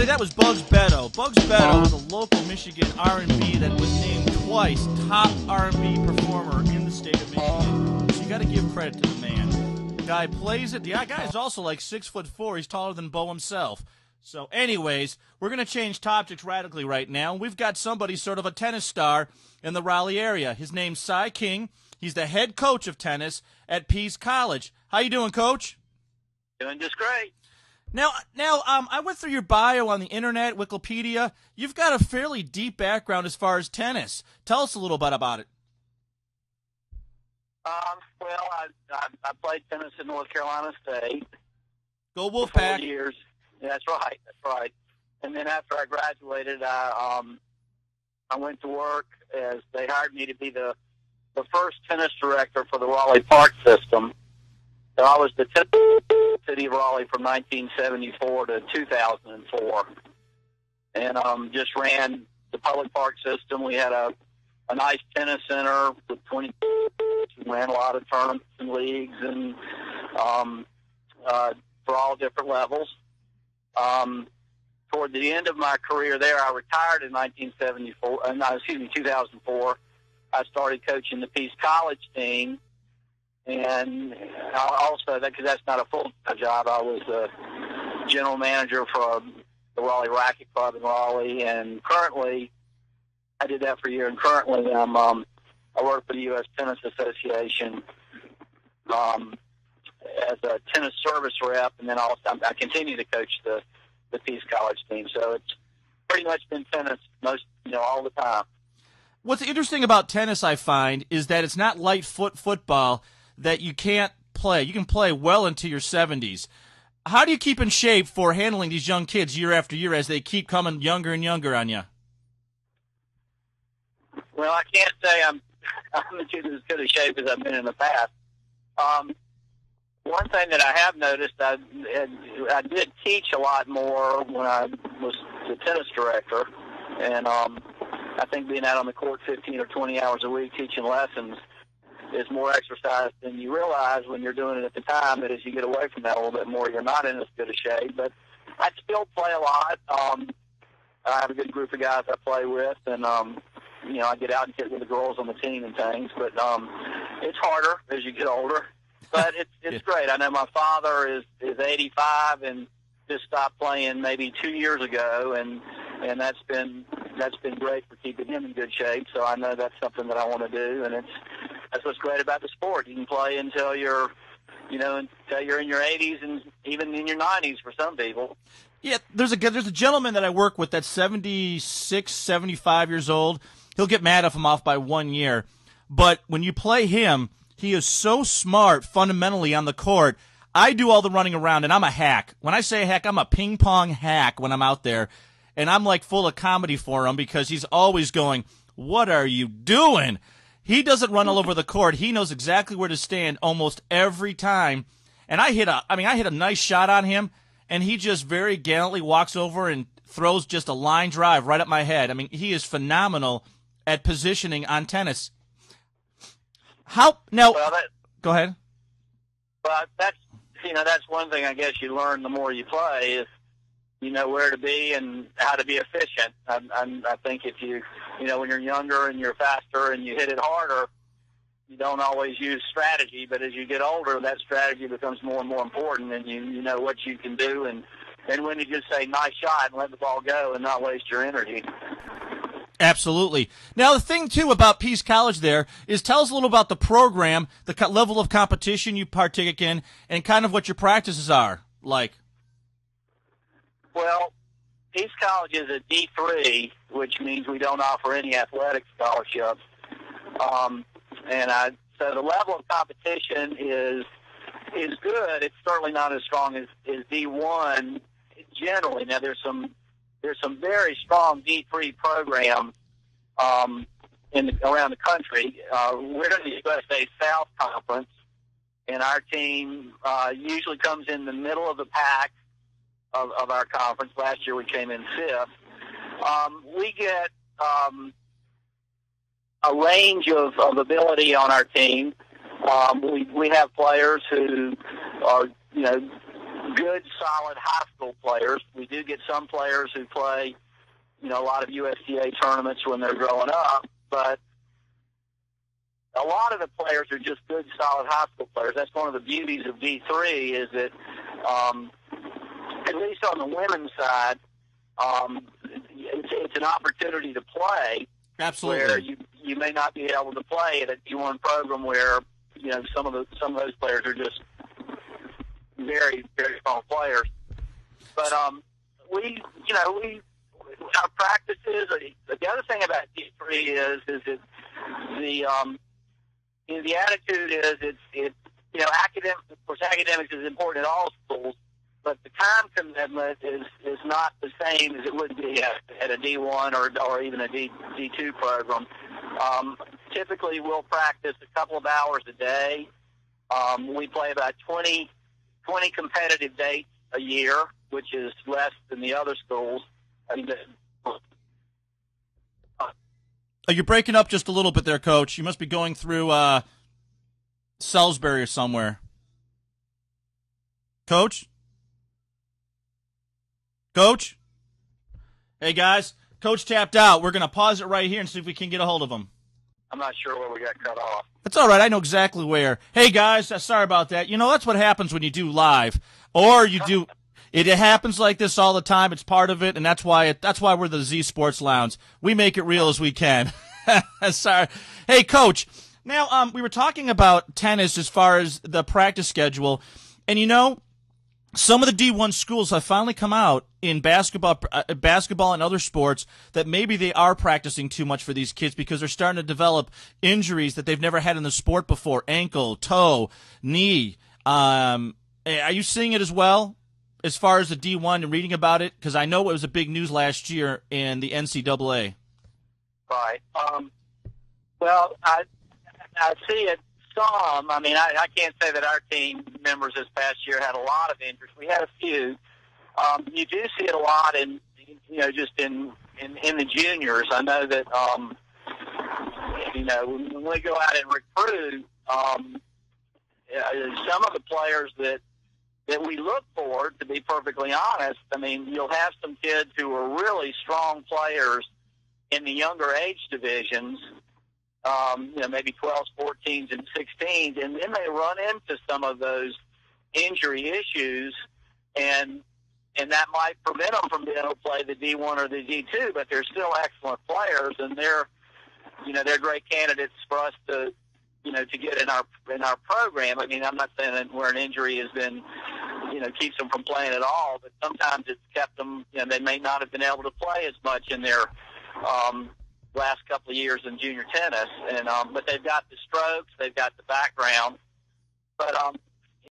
that was Bugs Beto. Bugs Beto is a local Michigan R&B that was named twice top R&B performer in the state of Michigan. So you got to give credit to the man. The guy plays it. The guy is also like 6'4". He's taller than Bo himself. So anyways, we're going to change topics radically right now. We've got somebody sort of a tennis star in the Raleigh area. His name's Cy King. He's the head coach of tennis at Pease College. How you doing, Coach? Doing just great. Now, I went through your bio on the internet, Wikipedia. You've got a fairly deep background as far as tennis. Tell us a little bit about it. Well, I played tennis at North Carolina State. Go Wolfpack. For 4 years. Yeah, that's right. And then after I graduated, I went to work as they hired me to be the first tennis director for the Raleigh Park system. So I was the city of Raleigh from 1974 to 2004, and just ran the public park system. We had a nice tennis center with 20. We ran a lot of tournaments and leagues, and for all different levels. Toward the end of my career there, I retired in 2004. I started coaching the Pease College team. And also, because that's not a full-time job, I was a general manager for the Raleigh Racket Club in Raleigh. And currently, I did that for a year. And currently, I work for the U.S. Tennis Association as a tennis service rep. And then also, I continue to coach the Pease College team. So it's pretty much been tennis all the time. What's interesting about tennis, I find, is that it's not light football that you can't play. You can play well into your 70s. How do you keep in shape for handling these young kids year after year as they keep coming younger and younger on you? Well, I can't say I'm in as good a shape as I've been in the past. One thing that I have noticed, I did teach a lot more when I was the tennis director, and I think being out on the court 15 or 20 hours a week teaching lessons is more exercise than you realize when you're doing it at the time. But as you get away from that a little bit more, you're not in as good a shape. But I still play a lot. I have a good group of guys I play with, and I get out and hit with the girls on the team and things. But it's harder as you get older. But it's great. I know my father is 85 and just stopped playing maybe 2 years ago, and that's been great for keeping him in good shape. So I know that's something that I want to do, and that's what's great about the sport. You can play until you're in your 80s and even in your 90s for some people. Yeah, there's a gentleman that I work with that's 76, 75 years old. He'll get mad if I'm off by 1 year. But when you play him, he is so smart fundamentally on the court. I do all the running around, and I'm a hack. When I say hack, I'm a ping-pong hack when I'm out there. And I'm like full of comedy for him because he's always going, "What are you doing?" He doesn't run all over the court. He knows exactly where to stand almost every time. And I hit a nice shot on him, and he just very gallantly walks over and throws just a line drive right at my head. I mean, he is phenomenal at positioning on tennis. Go ahead. Well, that's one thing I guess you learn the more you play is you know where to be and how to be efficient. I think if when you're younger and you're faster and you hit it harder, you don't always use strategy. But as you get older, that strategy becomes more and more important, and you know what you can do and when you just say nice shot and let the ball go and not waste your energy. Absolutely. Now, the thing, too, about Pease College there is tell us a little about the program, the level of competition you partake in, and kind of what your practices are like. Well, Pease College is a D3, which means we don't offer any athletic scholarships. So the level of competition is good. It's certainly not as strong as D1 generally. Now, there's some very strong D3 programs around the country. We're in the USA South Conference, and our team usually comes in the middle of the pack of our conference. Last year we came in fifth. We get a range of ability on our team. We have players who are good, solid high school players. We do get some players who play, a lot of USTA tournaments when they're growing up, but a lot of the players are just good, solid high school players. That's one of the beauties of D3 is that, at least on the women's side, it's an opportunity to play. Absolutely. Where you may not be able to play at a D1 program where some of those players are just very, very strong players. But our practices. The other thing about D3 is that the attitude is of course academics is important at all schools, but the time commitment is not the same as it would be at a D1 or even a D2 program. Typically, we'll practice a couple of hours a day. We play about 20 competitive dates a year, which is less than the other schools. You're breaking up just a little bit there, Coach. You must be going through Salisbury or somewhere. Coach? Coach? Hey, guys. Coach tapped out. We're going to pause it right here and see if we can get a hold of him. I'm not sure where we got cut off. That's all right. I know exactly where. Hey, guys. Sorry about that. That's what happens when you do live. Or you do... It happens like this all the time. It's part of it, and that's why we're the Z Sports Lounge. We make it real as we can. Sorry. Hey, Coach. Now, we were talking about tennis as far as the practice schedule, and some of the D1 schools have finally come out in basketball and other sports that maybe they are practicing too much for these kids because they're starting to develop injuries that they've never had in the sport before: ankle, toe, knee. Are you seeing it as well? As far as the D1 and reading about it, because I know it was a big news last year in the NCAA. Right. Well, I see it some. I mean, I can't say that our team members this past year had a lot of injuries. We had a few. You do see it a lot in just in the juniors. I know that when we go out and recruit, some of the players that we look for, to be perfectly honest, I mean, you'll have some kids who are really strong players in the younger age divisions, maybe 12s, 14s, and 16s, and then they run into some of those injury issues, and that might prevent them from being able to play the D1 or the D2, but they're still excellent players, and they're great candidates for us to get in our program. I mean, I'm not saying that where an injury has been, keeps them from playing at all, but sometimes it's kept them, they may not have been able to play as much in their last couple of years in junior tennis, and but they've got the strokes, they've got the background. But